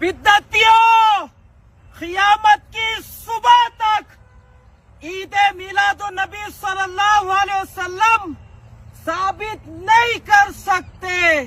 बिद्दतियों, क़यामत की सुबह तक ईद मिलादुन नबी सल्लल्लाहु अलैहि वसल्लम साबित नहीं कर सकते।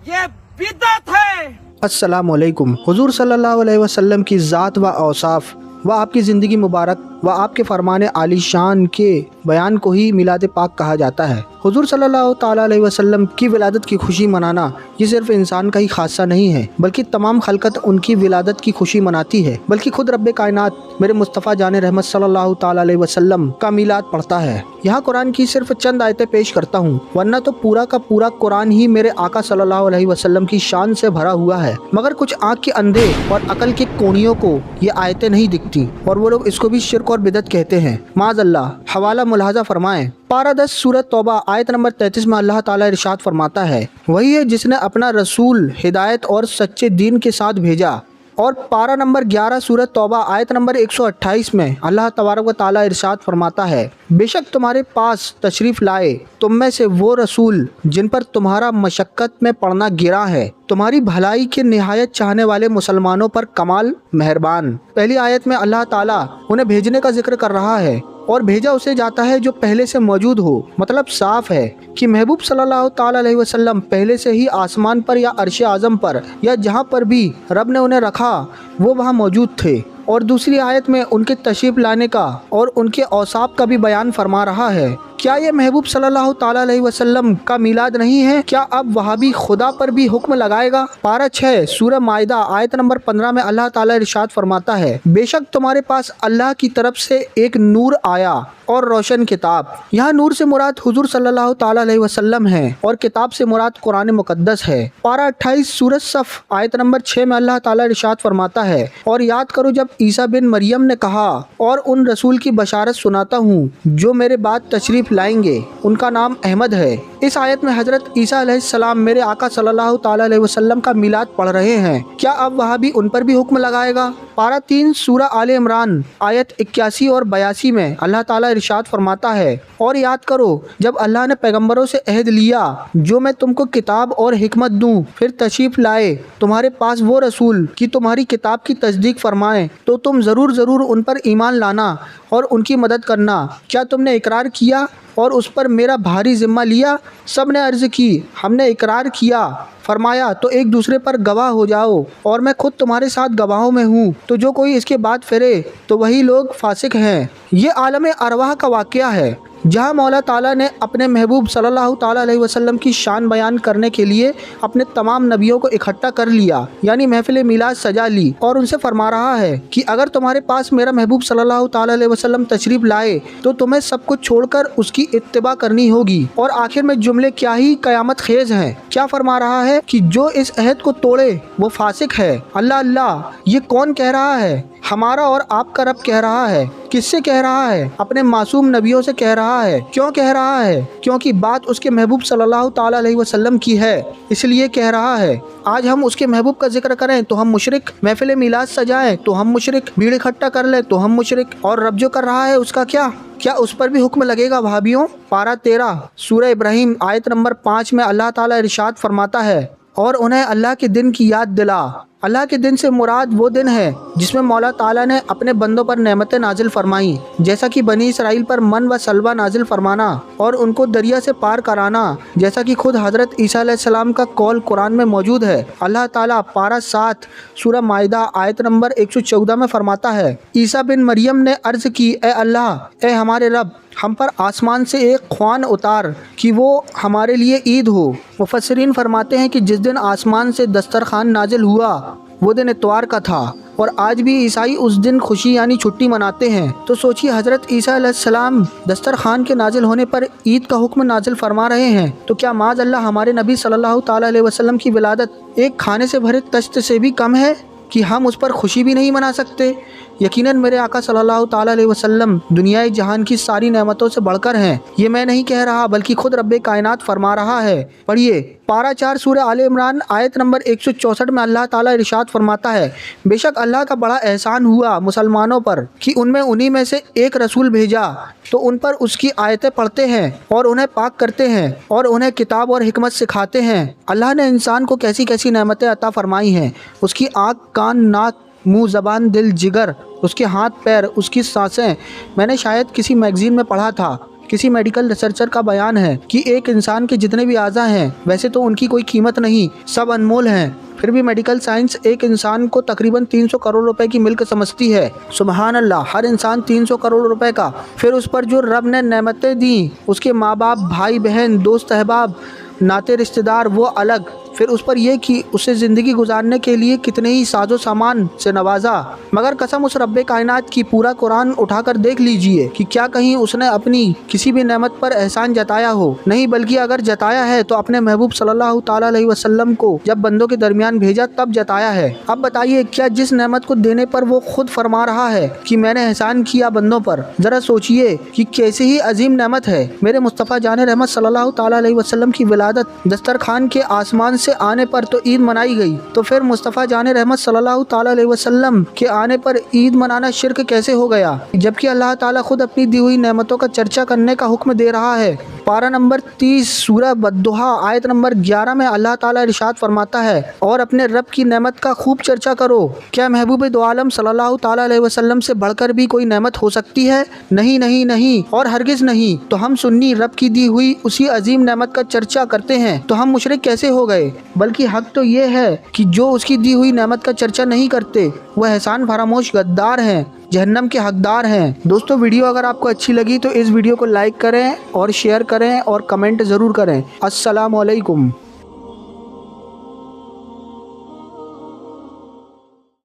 ये बिदअत है। अस्सलामु अलैकुम। हुजूर सल्लल्लाहु अलैहि वसल्लम की ज़ात व औसाफ व आपकी ज़िंदगी मुबारक व आपके फरमाने आलीशान के बयान को ही मिलाद पाक कहा जाता है। हुजूर सल्लल्लाहु ताला अलैहि वसल्लम की विलादत की खुशी मनाना ये सिर्फ इंसान का ही खासा नहीं है, बल्कि तमाम खलकत उनकी विलादत की खुशी मनाती है। बल्कि खुद रब्बे कायनात मेरे मुस्तफ़ा जाने रहमत सल्लल्लाहु ताला अलैहि वसल्लम का मिलाद पढ़ता है। यहाँ कुरान की सिर्फ चंद आयतें पेश करता हूँ, वरना तो पूरा का पूरा कुरान ही मेरे आका सल्लल्लाहु अलैहि वसल्लम की शान से भरा हुआ है। मगर कुछ आँख के अंधे और अकल के कोनियों को ये आयतें नहीं दिखती और वो लोग इसको भी शिर्क और बिदअत कहते हैं। माज़अल्लाह। हवाला मुलाहजा फरमाएं। पारा 10 सूरत तौबा आयत नंबर 33 में अल्लाह ताला इरशाद फरमाता है, वही है जिसने अपना रसूल हिदायत और सच्चे दीन के साथ भेजा। और पारा नंबर 11 सूरत तौबा आयत नंबर 128 में अल्लाह तबारक व ताला इरशाद फरमाता है, बेशक तुम्हारे पास तशरीफ़ लाए तुम में से वो रसूल जिन पर तुम्हारा मशक्क़त में पड़ना गिरा है, तुम्हारी भलाई के निहायत चाहने वाले मुसलमानों पर कमाल मेहरबान। पहली आयत में अल्लाह ताला उन्हें भेजने का जिक्र कर रहा है और भेजा उसे जाता है जो पहले से मौजूद हो। मतलब साफ है कि महबूब सल्लल्लाहु ताला अलैहि वसल्लम पहले से ही आसमान पर या अर्श आज़म पर या जहाँ पर भी रब ने उन्हें रखा वो वहाँ मौजूद थे। और दूसरी आयत में उनके तशरीफ़ लाने का और उनके औसाफ का भी बयान फरमा रहा है। क्या ये महबूब सल्लल्लाहु ताला अलैहि वसल्लम का मिलाद नहीं है? क्या अब वहाबी खुदा पर भी हुक्म लगाएगा? पारा 6 सूरह माइदा आयत नंबर 15 में अल्लाह ताला इरशाद फरमाता है, बेशक तुम्हारे पास अल्लाह की तरफ से एक नूर आया और रोशन किताब। यहाँ नूर से मुराद हुजूर सल्लल्लाहु ताला अलैहि वसल्लम है और किताब से मुराद कुरान मुकद्दस है। पारा 28 सूरह सफ आयत नंबर 6 में अल्लाह ताला इरशाद फरमाता है, और याद करो जब ईसा बिन मरियम ने कहा, और उन रसूल की बशारत सुनाता हूँ जो मेरे बाद तशरीफ लाएंगे, उनका नाम अहमद है। इस आयत में हजरत ईसा अलैहिस्सलाम मेरे आका सल्लल्लाहु ताला अलैहि वसल्लम का मिलाद पढ़ रहे हैं। क्या अब वहाँ भी उन पर भी हुक्म लगाएगा? पारा 3 सूरह आले इमरान आयत 81 और 82 में अल्लाह ताला इरशाद फरमाता है, और याद करो जब अल्लाह ने पैगम्बरों से अहद लिया जो मैं तुमको किताब और हिकमत दूँ, फिर तशरीफ लाए तुम्हारे पास वो रसूल कि तुम्हारी किताब की तस्दीक फरमाएं, तो तुम ज़रूर उन पर ईमान लाना और उनकी मदद करना। क्या तुमने इकरार किया और उस पर मेरा भारी ज़िम्मा लिया? सब ने अर्ज़ की, हमने इकरार किया। फरमाया, तो एक दूसरे पर गवाह हो जाओ और मैं खुद तुम्हारे साथ गवाहों में हूँ। तो जो कोई इसके बाद फिरे तो वही लोग फासिक हैं। ये आलम अरवाह का वाक़या है जहाँ मौला ताला ने अपने महबूब सल्लल्लाहु ताला अलैहि वसल्लम की शान बयान करने के लिए अपने तमाम नबियों को इकट्ठा कर लिया, यानी महफिल मिलाद सजा ली, और उनसे फरमा रहा है कि अगर तुम्हारे पास मेरा महबूब सल्लल्लाहु ताला अलैहि वसल्लम तशरीफ लाए तो तुम्हें सब कुछ छोड़कर उसकी इत्तिबा करनी होगी। और आखिर में जुमले क्या ही कयामत खेज हैं। क्या फरमा रहा है कि जो इस अहद को तोड़े वो फासिक है। अल्लाह अल्लाह, ये कौन कह रहा है? हमारा और आपका रब कह रहा है। किससे कह रहा है? अपने मासूम नबियों से कह रहा है। क्यों कह रहा है? क्योंकि बात उसके महबूब सल्लल्लाहु ताला अलैहि वसल्लम की है, इसलिए कह रहा है। आज हम उसके महबूब का जिक्र करें तो हम मुशरिक, महफिल मिलाद सजाएं तो हम मुशरिक, भीड़ इकट्ठा कर ले तो हम मुशरिक, और रब जो कर रहा है उसका क्या उस पर भी हुक्म लगेगा भाभियों? पारा 13 सूरह इब्राहिम आयत नंबर 5 में अल्लाह ताला इरशाद फरमाता है, और उन्हें अल्लाह के दिन की याद दिला। अल्लाह के दिन से मुराद वो दिन है जिसमें मौला ताला ने अपने बंदों पर नेमतें नाजिल फरमाई, जैसा कि बनी इसराइल पर मन व सलवा नाजिल फरमाना और उनको दरिया से पार कराना, जैसा कि खुद हज़रत ईसा अलैहिस्सलाम का कौल कुरान में मौजूद है। अल्लाह ताला पारा 7 सूरह माइदा आयत नंबर 114 में फरमाता है, ईसा बिन मरियम ने अर्ज़ की, ए अल्लाह, ए हमारे रब, हम पर आसमान से एक ख्वान उतार कि वो हमारे लिए ईद हो। मुफस्सिरीन फरमाते हैं कि जिस दिन आसमान से दस्तरखान नाजिल हुआ वो दिन इतवार का था, और आज भी ईसाई उस दिन खुशी यानी छुट्टी मनाते हैं। तो सोचिए हज़रत ईसा अलैहिस्सलाम दस्तरखान के नाजिल होने पर ईद का हुक्म नाजिल फरमा रहे हैं, तो क्या माज़ अल्लाह हमारे नबी सल्लल्लाहु ताला अलैहि वसल्लम की विलादत एक खाने से भरे तश्त से भी कम है कि हम उस पर खुशी भी नहीं मना सकते? यकीनन मेरे आका सल्लल्लाहु ताला अलैहि वसल्लम दुनियाई जहान की सारी नेमतों से बढ़कर हैं। ये मैं नहीं कह रहा बल्कि खुद रब्बे कायनात फरमा रहा है। पढ़िए पारा 4 सूरह आले इमरान आयत नंबर 164 में अल्लाह ताला इरशाद फरमाता है, बेशक अल्लाह का बड़ा एहसान हुआ मुसलमानों पर कि उनमें उन्हीं में से एक रसूल भेजा तो उन पर उसकी आयतें पढ़ते हैं और उन्हें पाक करते हैं और उन्हें किताब और हिकमत सिखाते हैं। अल्लाह ने इंसान को कैसी कैसी नेमतें अता फरमाई हैं, उसकी आँख, कान, नाक, मुंह, ज़बान, दिल, जिगर, उसके हाथ पैर, उसकी सांसें। मैंने शायद किसी मैगजीन में पढ़ा था, किसी मेडिकल रिसर्चर का बयान है कि एक इंसान के जितने भी आज़ा हैं वैसे तो उनकी कोई कीमत नहीं, सब अनमोल हैं, फिर भी मेडिकल साइंस एक इंसान को तकरीबन 300 करोड़ रुपए की मिल्क समझती है। सुबहान अल्लाह, हर इंसान 300 करोड़ रुपए का। फिर उस पर जो रब ने नेमतें दी, उसके माँ बाप, भाई बहन, दोस्त अहबाब, नाते रिश्तेदार वो अलग, फिर उस पर यह कि उसे ज़िंदगी गुजारने के लिए कितने ही साजो सामान से नवाजा। मगर कसम उस रब्बे कायनात की, पूरा कुरान उठाकर देख लीजिए कि क्या कहीं उसने अपनी किसी भी नेमत पर एहसान जताया हो? नहीं, बल्कि अगर जताया है तो अपने महबूब सल्लल्लाहु ताला अलैहि वसल्लम को जब बंदों के दरमियान भेजा तब जताया है। अब बताइए, क्या जिस नेमत को देने पर वो खुद फरमा रहा है कि मैंने एहसान किया बंदों पर, ज़रा सोचिए कि कैसी ही अजीम नेमत है। मेरे मुस्तफ़ा जान रहमत सल्लल्लाहु ताला अलैहि वसल्लम की विलादत दस्तरखान के आसमान से आने पर तो ईद मनाई गई, तो फिर मुस्तफ़ा जान रहमत सल्लल्लाहु ताला अलैहि वसल्लम के आने पर ईद मनाना शिर्क कैसे हो गया, जबकि अल्लाह ताला खुद अपनी दी हुई नेमतों का चर्चा करने का हुक्म दे रहा है। पारा नंबर 30 सूरह बद्दुहा आयत नंबर 11 में अल्लाह ताला इरशाद फरमाता है, और अपने रब की नेमत का खूब चर्चा करो। क्या महबूब दो आलम सल्लल्लाहु ताला अलैहि वसल्लम से बढ़कर भी कोई नेमत हो सकती है? नहीं नहीं नहीं, और हरगिज़ नहीं। तो हम सुन्नी रब की दी हुई उसी अजीम नेमत का चर्चा करते हैं तो हम मुशरिक कैसे हो गए? बल्कि हक तो ये है कि जो उसकी दी हुई नेमत का चर्चा नहीं करते वह एहसान फरामोश गद्दार हैं, जहन्नम के हकदार हैं। दोस्तों, वीडियो अगर आपको अच्छी लगी तो इस वीडियो को लाइक करें और शेयर करें और कमेंट ज़रूर करें। अस्सलामु अलैकुम।